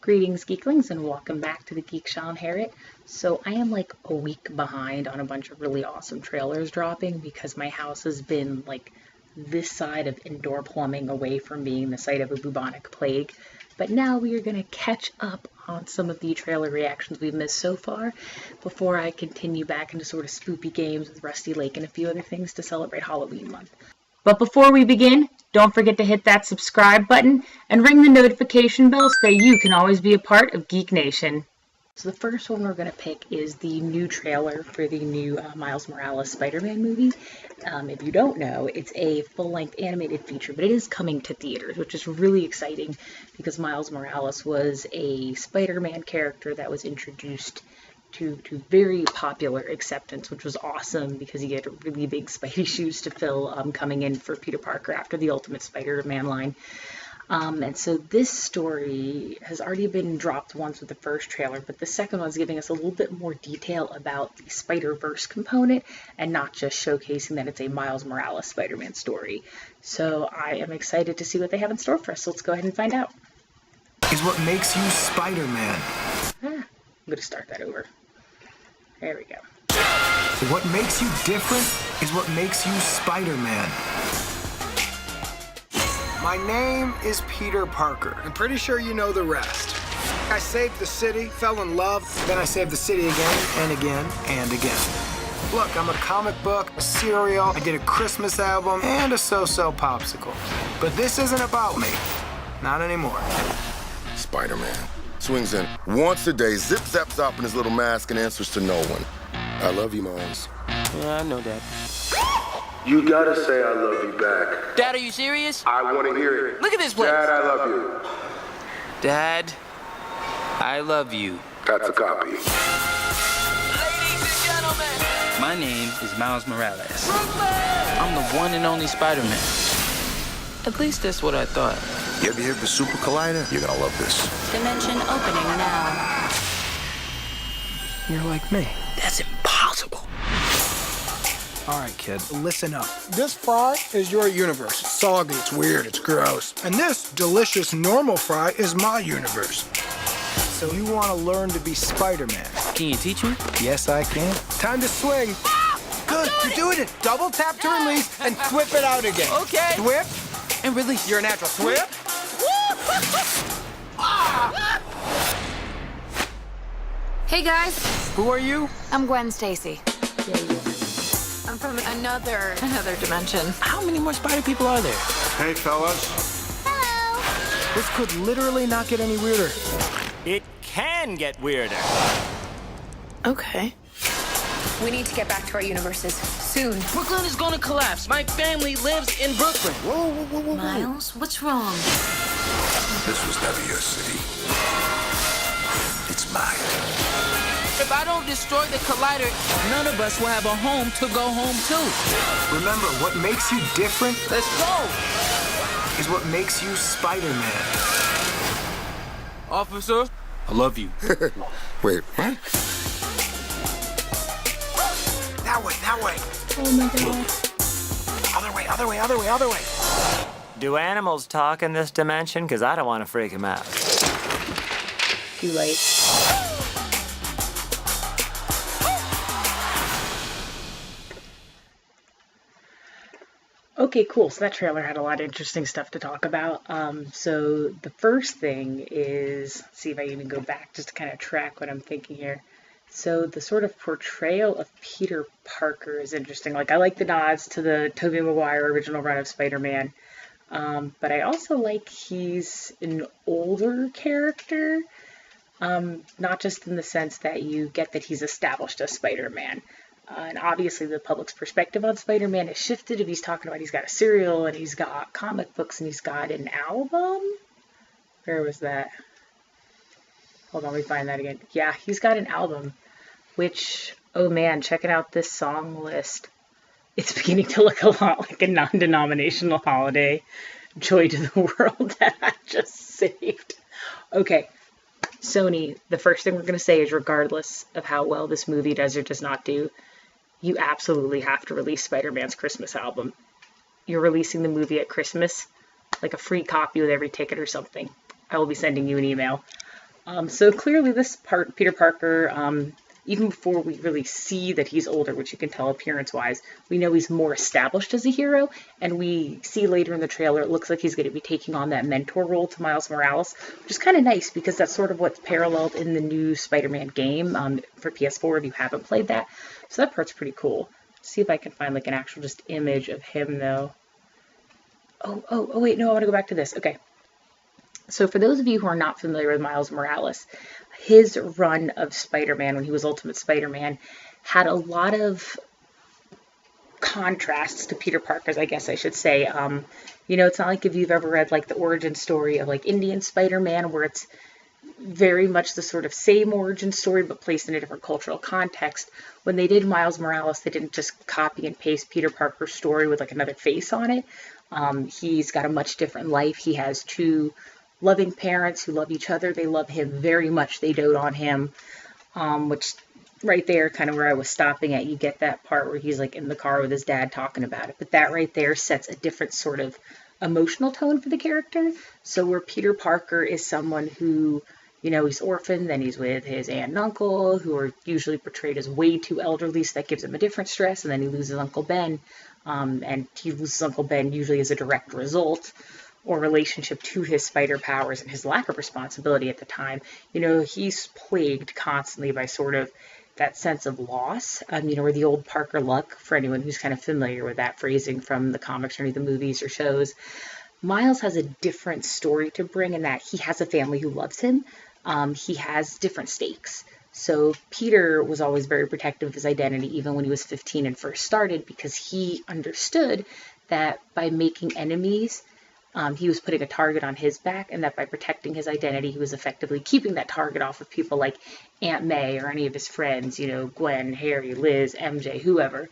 Greetings, Geeklings, and welcome back to the Geek Shall Inherit. So I am like a week behind on a bunch of really awesome trailers dropping because my house has been like this side of indoor plumbing away from being the site of a bubonic plague. But now we are going to catch up on some of the trailer reactions we've missed so far before I continue back into sort of spoopy games with Rusty Lake and a few other things to celebrate Halloween month. But before we begin, don't forget to hit that subscribe button and ring the notification bell so that you can always be a part of Geek Nation. So the first one we're going to pick is the new trailer for the new Miles Morales Spider-Man movie. If you don't know, it's a full-length animated feature, but it is coming to theaters, which is really exciting because Miles Morales was a Spider-Man character that was introduced to very popular acceptance, which was awesome because he had really big Spidey shoes to fill coming in for Peter Parker after the Ultimate Spider-Man line. And so this story has already been dropped once with the first trailer, but the second one's giving us a little bit more detail about the Spider-Verse component and not just showcasing that it's a Miles Morales Spider-Man story. So I am excited to see what they have in store for us. So let's go ahead and find out. Is what makes you Spider-Man. I'm going to start that over. There we go. What makes you different is what makes you Spider-Man. My name is Peter Parker. I'm pretty sure you know the rest. I saved the city, fell in love. Then I saved the city again and again and again. Look, I'm a comic book, a cereal, I did a Christmas album, and a so-so popsicle. But this isn't about me. Not anymore. Spider-Man swings in once a day, zip zap zop in his little mask and answers to no one. I love you, Miles. Yeah, I know that. You gotta say I love you back. Dad, are you serious? I wanna hear it. Look at this place. Dad, I love you. Dad, I love you. That's a copy. Ladies and gentlemen, my name is Miles Morales. I'm the one and only Spider-Man. At least that's what I thought. You ever hear of the Super Collider? You're gonna love this. Dimension opening now. You're like me. That's impossible. All right, kid, listen up. This fry is your universe. It's soggy, it's weird, it's gross. And this delicious normal fry is my universe. So you want to learn to be Spider-Man? Can you teach me? Yes, I can. Time to swing. Good, you're doing it. Double tap to release and whip it out again. Okay. Whip. And release. You're a natural. Whip. Hey guys, Who are you? I'm Gwen Stacy. Yeah, you are. I'm from another dimension. How many more spider people are there? Hey, fellas. Hello. This could literally not get any weirder. It can get weirder. Okay. We need to get back to our universes soon. Brooklyn is gonna collapse. My family lives in Brooklyn. Whoa. Miles, what's wrong? This was never your city. It's mine. If I don't destroy the collider, none of us will have a home to go home to. Remember, what makes you different Let's go. is what makes you Spider-Man. Officer, I love you. Wait, what? That way. Oh my god. Other way. Do animals talk in this dimension? Because I don't want to freak them out. Too late. Okay, cool. So that trailer had a lot of interesting stuff to talk about. So the first thing is, let's see if I even go back just to kind of track what I'm thinking here. So the sort of portrayal of Peter Parker is interesting. Like, I like the nods to the Tobey Maguire original run of Spider-Man. But I also like he's an older character. Not just in the sense that you get that he's established as Spider-Man. And obviously the public's perspective on Spider-Man has shifted if he's talking about he's got a cereal and he's got comic books and he's got an album. Where was that? Hold on, let me find that again. Yeah, he's got an album, which, oh man, checking out this song list. It's beginning to look a lot like a non-denominational holiday. Joy to the world that I just saved. Okay, Sony, the first thing we're going to say is regardless of how well this movie does or does not do, you absolutely have to release Spider-Man's Christmas album. You're releasing the movie at Christmas, like a free copy with every ticket or something. I will be sending you an email. So clearly this Peter Parker, even before we really see that he's older, which you can tell appearance-wise, we know he's more established as a hero, and we see later in the trailer it looks like he's going to be taking on that mentor role to Miles Morales, which is kind of nice because that's sort of what's paralleled in the new Spider-Man game for PS4 if you haven't played that. So that part's pretty cool. Let's see if I can find like an actual just image of him though. Oh wait, no, I want to go back to this. Okay. So for those of you who are not familiar with Miles Morales, his run of Spider-Man when he was Ultimate Spider-Man had a lot of contrasts to Peter Parker's, I guess I should say. You know, it's not like if you've ever read like the origin story of like Indian Spider-Man where it's very much the sort of same origin story but placed in a different cultural context. When they did Miles Morales, they didn't just copy and paste Peter Parker's story with like another face on it. He's got a much different life. He has two loving parents who love each other. They love him very much. They dote on him, which right there, kind of where I was stopping at, you get that part where he's like in the car with his dad talking about it. But that right there sets a different sort of emotional tone for the character. So where Peter Parker is someone who, you know, he's orphaned, then he's with his aunt and uncle, who are usually portrayed as way too elderly, so that gives him a different stress, and then he loses Uncle Ben, and he loses Uncle Ben usually as a direct result or relationship to his spider powers and his lack of responsibility at the time. You know, he's plagued constantly by sort of that sense of loss, you know, or the old Parker luck, for anyone who's kind of familiar with that phrasing from the comics or any of the movies or shows. Miles has a different story to bring in that he has a family who loves him. He has different stakes. So Peter was always very protective of his identity, even when he was 15 and first started, because he understood that by making enemies, he was putting a target on his back, and that by protecting his identity, he was effectively keeping that target off of people like Aunt May or any of his friends, you know, Gwen, Harry, Liz, MJ, whoever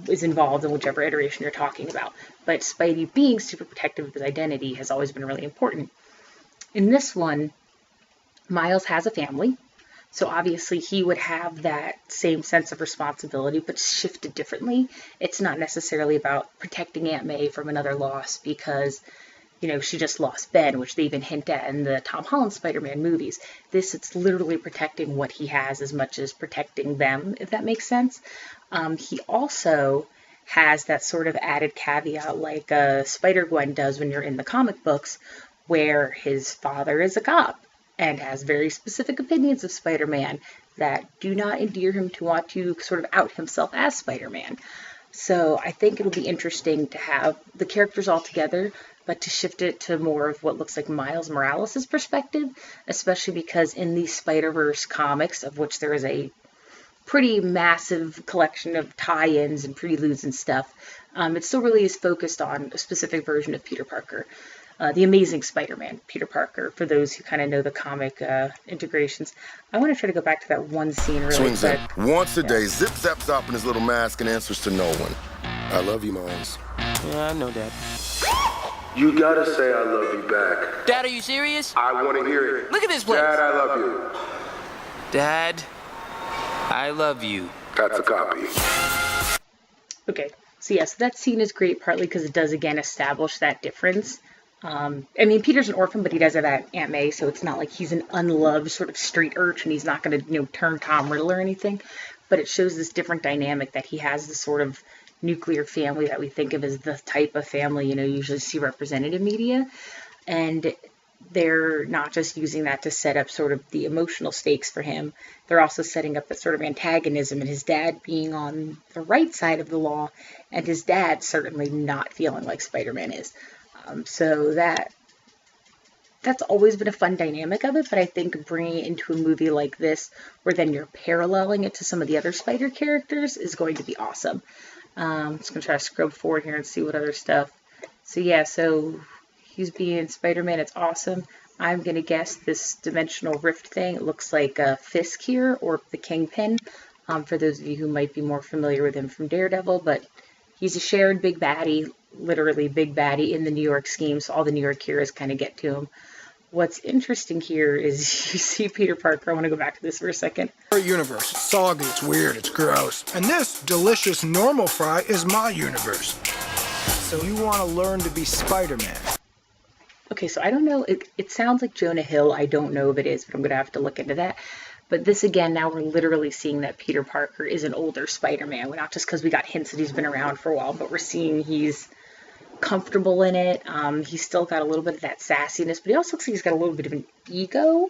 is involved in whichever iteration you're talking about. But Spidey being super protective of his identity has always been really important. In this one, Miles has a family, so obviously he would have that same sense of responsibility, but shifted differently. It's not necessarily about protecting Aunt May from another loss because, you know, she just lost Ben, which they even hint at in the Tom Holland Spider-Man movies. It's literally protecting what he has as much as protecting them, if that makes sense. He also has that sort of added caveat like Spider-Gwen does when you're in the comic books, where his father is a cop and has very specific opinions of Spider-Man that do not endear him to want to sort of out himself as Spider-Man. So I think it'll be interesting to have the characters all together, but to shift it to more of what looks like Miles Morales' perspective, especially because in these Spider-Verse comics, of which there is a pretty massive collection of tie-ins and preludes and stuff, it still really is focused on a specific version of Peter Parker. The Amazing Spider-Man, Peter Parker, for those who kind of know the comic integrations. I want to try to go back to that one scene really Swings quick. in once a day, zip zaps up in his little mask and answers to no one. I love you, Miles. Yeah, I know, Dad. You gotta say I love you back. Dad, are you serious? I want to hear it. Look at this place. Dad, I love you. Dad, I love you. That's a copy. Okay, so yes, that scene is great, partly because it does, again, establish that difference. I mean, Peter's an orphan, but he does have that Aunt May, so it's not like he's an unloved sort of street urchin. He's not going to, you know, turn Tom Riddle or anything. But it shows this different dynamic that he has this sort of nuclear family that we think of as the type of family, you know, you usually see represented in media. And they're not just using that to set up sort of the emotional stakes for him. They're also setting up that sort of antagonism and his dad being on the right side of the law and his dad certainly not feeling like Spider-Man is. So that's always been a fun dynamic of it, but I think bringing it into a movie like this, where then you're paralleling it to some of the other Spider characters, is going to be awesome. I'm just going to try to scrub forward here and see what other stuff. So yeah, so he's being Spider-Man, it's awesome. I'm going to guess this dimensional rift thing, it looks like Fisk here, or the Kingpin, for those of you who might be more familiar with him from Daredevil, but he's a shared big baddie, literally big baddie in the New York scheme, so all the New York heroes kind of get to him. What's interesting here is you see Peter Parker. I want to go back to this for a second. Our universe. It's soggy, it's weird, it's gross. And this delicious normal fry is my universe. So you want to learn to be Spider-Man. Okay, so I don't know. It sounds like Jonah Hill. I don't know if it is, but I'm going to have to look into that. But this again, now we're literally seeing that Peter Parker is an older Spider-Man. We're not just because we got hints that he's been around for a while, but we're seeing he's comfortable in it. He's still got a little bit of that sassiness, but he also looks like he's got a little bit of an ego.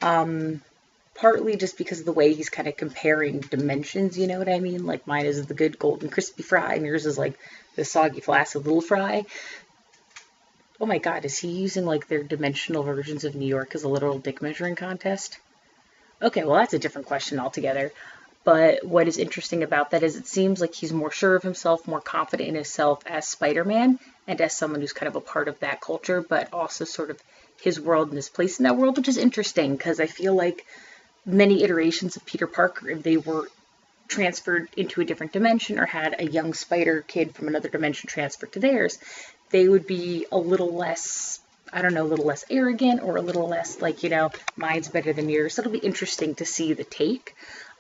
Partly just because of the way he's kind of comparing dimensions, you know what I mean? Like mine is the good golden crispy fry, and yours is like the soggy flaccid little fry. Oh my god, is he using like their dimensional versions of New York as a literal dick measuring contest? Okay, well that's a different question altogether. But what is interesting about that is it seems like he's more sure of himself, more confident in himself as Spider-Man, and as someone who's kind of a part of that culture, but also sort of his world and his place in that world, which is interesting, because I feel like many iterations of Peter Parker, if they were transferred into a different dimension or had a young spider kid from another dimension transferred to theirs, they would be a little less, I don't know, a little less arrogant or a little less like, you know, mine's better than yours. So it'll be interesting to see the take.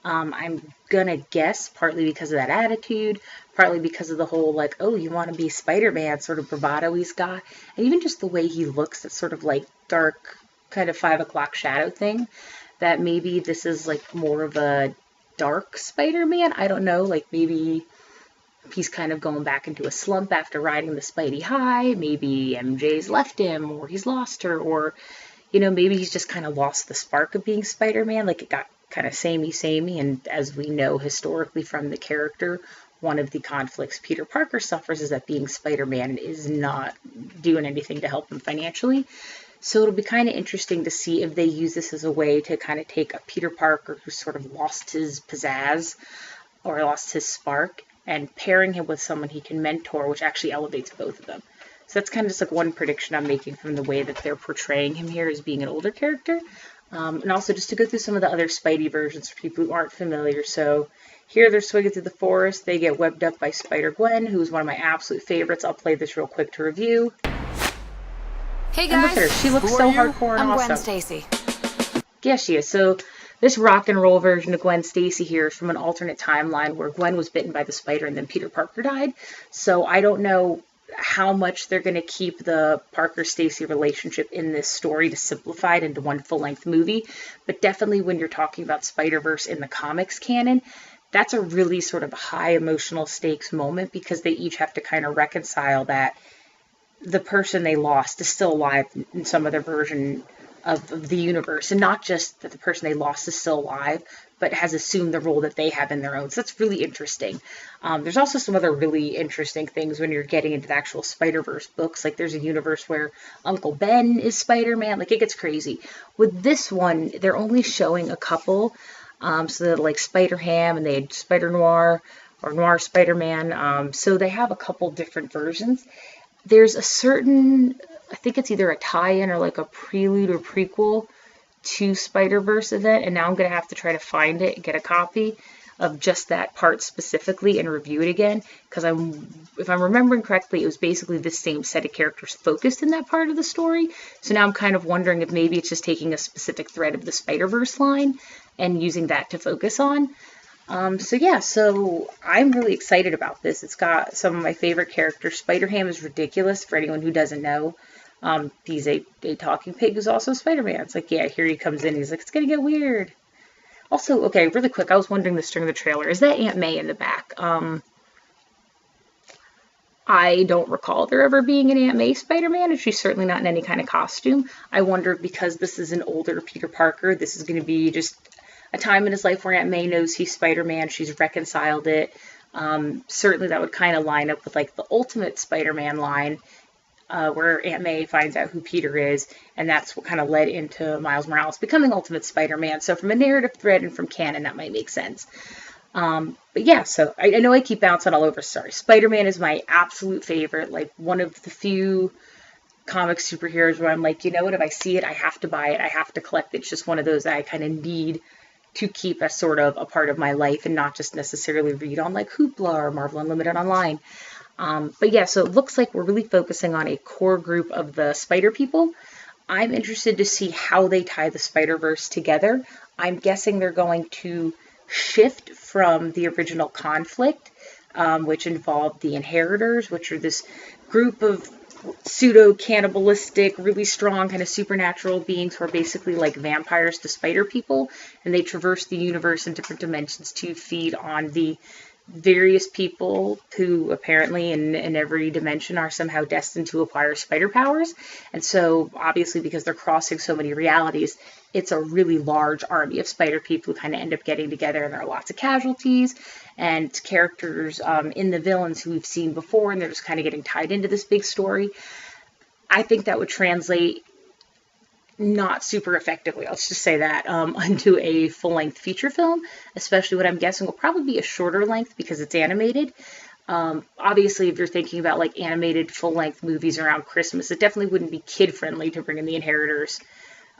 I'm gonna guess partly because of that attitude, partly because of the whole like, oh, you want to be Spider-Man sort of bravado he's got, and even just the way he looks, that sort of like dark kind of 5 o'clock shadow thing, that maybe this is like more of a dark Spider-Man. I don't know, like maybe he's kind of going back into a slump after riding the Spidey high. Maybe MJ's left him, or he's lost her, or, you know, maybe he's just kind of lost the spark of being Spider-Man. Like it got kind of samey, and as we know historically from the character, one of the conflicts Peter Parker suffers is that being Spider-Man is not doing anything to help him financially. So it'll be kind of interesting to see if they use this as a way to kind of take a Peter Parker who sort of lost his pizzazz or lost his spark, and pairing him with someone he can mentor, which actually elevates both of them. So that's kind of just like one prediction I'm making from the way that they're portraying him here as being an older character. And also just to go through some of the other Spidey versions for people who aren't familiar. So here they're swinging through the forest. They get webbed up by Spider-Gwen, who's one of my absolute favorites. I'll play this real quick to review. Hey And look guys, at her. She looks so hardcore and I'm awesome. Gwen Stacy. Yeah, she is. So this rock and roll version of Gwen Stacy here is from an alternate timeline where Gwen was bitten by the spider and then Peter Parker died. So I don't know how much they're going to keep the Parker-Stacy relationship in this story to simplify it into one full-length movie. But definitely when you're talking about Spider-Verse in the comics canon, that's a really sort of high emotional stakes moment, because they each have to kind of reconcile that the person they lost is still alive in some other version of the universe, and not just that the person they lost is still alive, but has assumed the role that they have in their own. So that's really interesting. There's also some other really interesting things when you're getting into the actual Spider-Verse books. Like there's a universe where Uncle Ben is Spider-Man. Like it gets crazy. With this one, they're only showing a couple. So that like Spider-Ham, and they had Spider-Noir or Noir Spider-Man. So they have a couple different versions. There's a certain, I think it's either a tie-in or like a prelude or prequel to Spider-Verse event, and now I'm going to have to try to find it and get a copy of just that part specifically and review it again, because if I'm remembering correctly, it was basically the same set of characters focused in that part of the story. So now I'm kind of wondering if maybe it's just taking a specific thread of the Spider-Verse line and using that to focus on. So I'm really excited about this. It's got some of my favorite characters. Spider-Ham is ridiculous for anyone who doesn't know. He's a talking pig who's also Spider-Man. It's like, yeah, here he comes in. He's like, it's going to get weird. Also, okay, really quick, I was wondering this during the trailer. Is that Aunt May in the back? I don't recall there ever being an Aunt May Spider-Man, and she's certainly not in any kind of costume. I wonder if because this is an older Peter Parker, this is going to be just a time in his life where Aunt May knows he's Spider-Man. She's reconciled it. Certainly that would kind of line up with like the Ultimate Spider-Man line, where Aunt May finds out who Peter is, and that's what kind of led into Miles Morales becoming Ultimate Spider-Man. So from a narrative thread and from canon, that might make sense. But yeah, so I know I keep bouncing all over. Sorry. Spider-Man is my absolute favorite, like one of the few comic superheroes where I'm like, you know what, if I see it, I have to buy it. I have to collect it. It's just one of those that I kind of need to keep as sort of a part of my life and not just necessarily read on like Hoopla or Marvel Unlimited online. But yeah, so it looks like we're really focusing on a core group of the Spider people. I'm interested to see how they tie the Spider-Verse together. I'm guessing they're going to shift from the original conflict, which involved the Inheritors, which are this group of pseudo-cannibalistic, really strong kind of supernatural beings who are basically like vampires to spider people, and they traverse the universe in different dimensions to feed on the various people who apparently in every dimension are somehow destined to acquire spider powers. And so obviously because they're crossing so many realities, it's a really large army of spider people who kind of end up getting together, and there are lots of casualties and characters in the villains who we've seen before, and they're just kind of getting tied into this big story. I think that would translate not super effectively, let's just say that, onto a full-length feature film, especially what I'm guessing will probably be a shorter length because it's animated. Obviously, if you're thinking about like animated full-length movies around Christmas, it definitely wouldn't be kid-friendly to bring in the Inheritors.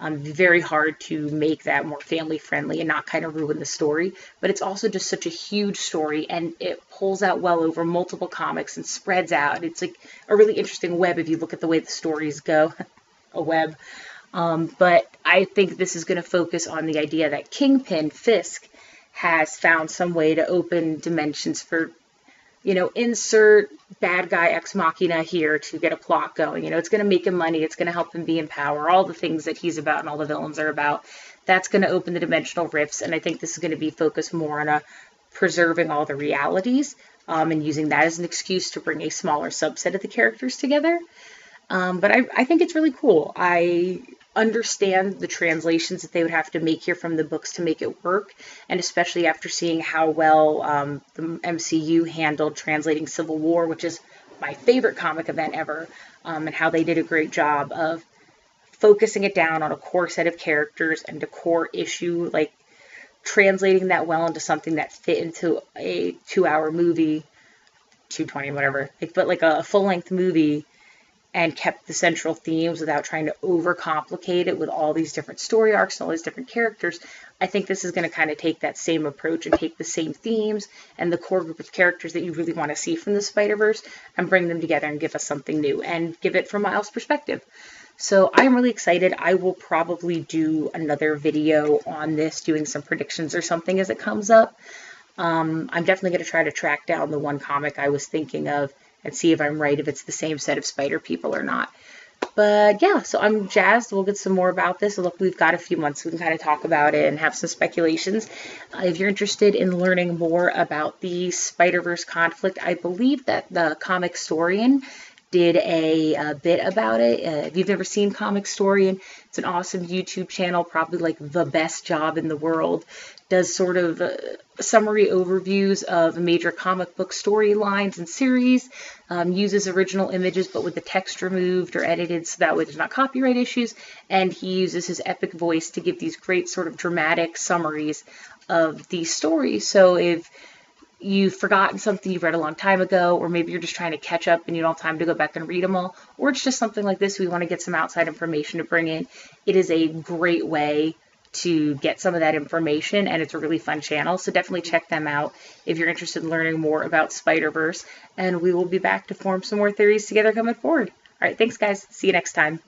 It'd be very hard to make that more family-friendly and not kind of ruin the story, but it's also just such a huge story, and it pulls out well over multiple comics and spreads out. It's like a really interesting web if you look at the way the stories go. A web. But I think this is going to focus on the idea that Kingpin, Fisk, has found some way to open dimensions for, you know, insert bad guy ex machina here to get a plot going. You know, it's going to make him money. It's going to help him be in power. All the things that he's about and all the villains are about. That's going to open the dimensional rifts. And I think this is going to be focused more on preserving all the realities and using that as an excuse to bring a smaller subset of the characters together. But I think it's really cool. I understand the translations that they would have to make here from the books to make it work, and especially after seeing how well the MCU handled translating Civil War, which is my favorite comic event ever, and how they did a great job of focusing it down on a core set of characters and a core issue, like translating that well into something that fit into a 2-hour movie, 220, whatever, but like a full-length movie, and kept the central themes without trying to overcomplicate it with all these different story arcs and all these different characters. I think this is going to kind of take that same approach and take the same themes and the core group of characters that you really want to see from the Spider-Verse and bring them together and give us something new and give it from Miles' perspective. So I'm really excited. I will probably do another video on this, doing some predictions or something as it comes up. I'm definitely going to try to track down the one comic I was thinking of and see if I'm right, if it's the same set of spider people or not. But yeah, so I'm jazzed. We'll get some more about this. Look, we've got a few months. We can kind of talk about it and have some speculations. If you're interested in learning more about the Spider-Verse conflict, I believe that the Comic Storian did a bit about it. If you've never seen Comic Storian, it's an awesome YouTube channel, probably like the best job in the world. Does sort of summary overviews of major comic book storylines and series, uses original images but with the text removed or edited so that way there's not copyright issues, and he uses his epic voice to give these great sort of dramatic summaries of these stories. So if you've forgotten something you read a long time ago, or maybe you're just trying to catch up and you don't have time to go back and read them all, or it's just something like this, we want to get some outside information to bring in, it is a great way to get some of that information, and it's a really fun channel, so definitely check them out if you're interested in learning more about Spider-Verse, and we will be back to form some more theories together coming forward. All right, thanks guys. See you next time.